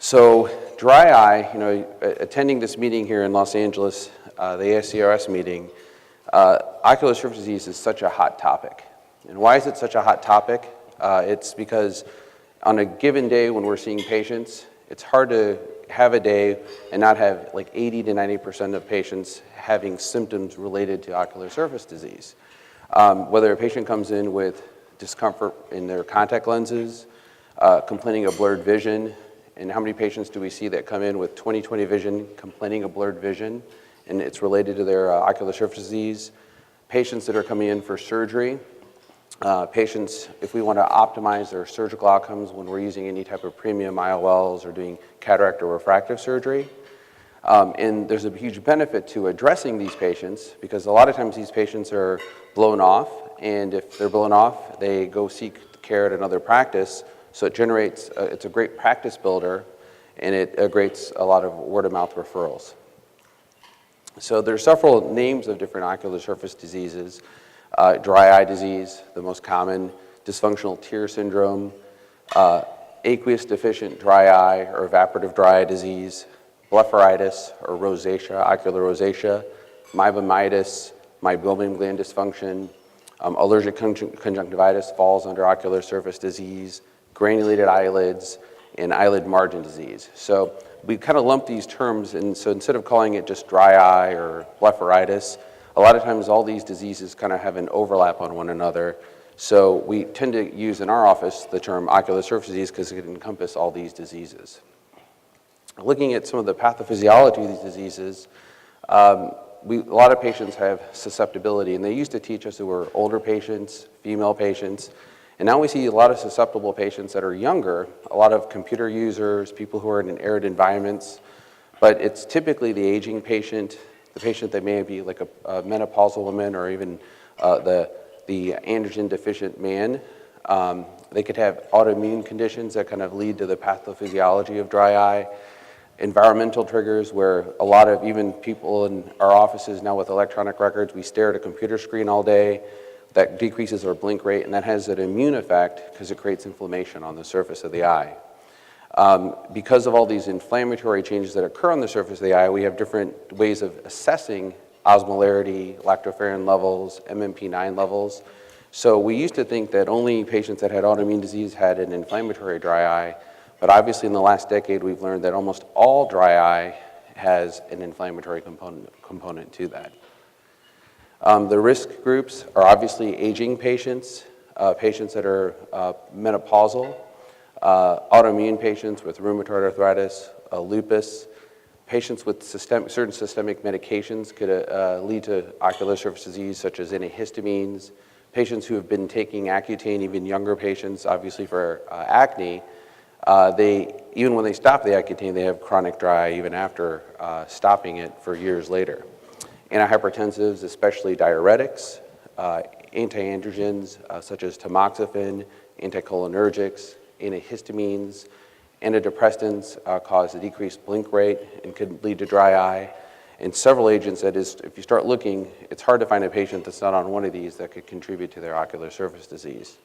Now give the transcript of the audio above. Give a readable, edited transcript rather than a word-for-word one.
So dry eye, attending this meeting here in Los Angeles, the ASCRS meeting, ocular surface disease is such a hot topic. And why is it such a hot topic? It's because on a given day when we're seeing patients, it's hard to have a day and not have like 80 to 90% of patients having symptoms related to ocular surface disease. Whether a patient comes in with discomfort in their contact lenses, complaining of blurred vision, and how many patients do we see that come in with 20/20 vision, complaining of blurred vision, and it's related to their ocular surface disease. Patients that are coming in for surgery, patients, if we want to optimize their surgical outcomes when we're using any type of premium IOLs or doing cataract or refractive surgery. And there's a huge benefit to addressing these patients because a lot of times these patients are blown off, and if they're blown off, they go seek care at another practice. So it generates, it's a great practice builder, and it creates a lot of word-of-mouth referrals. So there's several names of different ocular surface diseases. Dry eye disease, the most common, dysfunctional tear syndrome, aqueous deficient dry eye or evaporative dry eye disease, blepharitis or rosacea, ocular rosacea, meibomitis, meibomian gland dysfunction, allergic conjunctivitis falls under ocular surface disease, granulated eyelids, and eyelid margin disease. So we kind of lump these terms, and so instead of calling it just dry eye or blepharitis, a lot of times all these diseases kind of have an overlap on one another. So we tend to use in our office the term ocular surface disease because it can encompass all these diseases. Looking at some of the pathophysiology of these diseases, a lot of patients have susceptibility, and they used to teach us who were older patients, female patients, and now we see a lot of susceptible patients that are younger, a lot of computer users, people who are in arid environments, but it's typically the aging patient, the patient that may be like a menopausal woman or even the androgen deficient man. They could have autoimmune conditions that kind of lead to the pathophysiology of dry eye. Environmental triggers where a lot of even people in our offices now with electronic records, we stare at a computer screen all day. That decreases our blink rate, and that has an immune effect because it creates inflammation on the surface of the eye. Because of all these inflammatory changes that occur on the surface of the eye, we have different ways of assessing osmolarity, lactoferrin levels, MMP9 levels. So we used to think that only patients that had autoimmune disease had an inflammatory dry eye, but obviously in the last decade we've learned that almost all dry eye has an inflammatory component to that. The risk groups are obviously aging patients, patients that are menopausal, autoimmune patients with rheumatoid arthritis, lupus, patients with certain systemic medications could lead to ocular surface disease such as antihistamines, patients who have been taking Accutane, even younger patients, obviously for acne, even when they stop the Accutane, they have chronic dry eye even after stopping it for years later. Antihypertensives, especially diuretics, antiandrogens such as tamoxifen, anticholinergics, antihistamines, antidepressants cause a decreased blink rate and could lead to dry eye. And several agents that is, if you start looking, it's hard to find a patient that's not on one of these that could contribute to their ocular surface disease.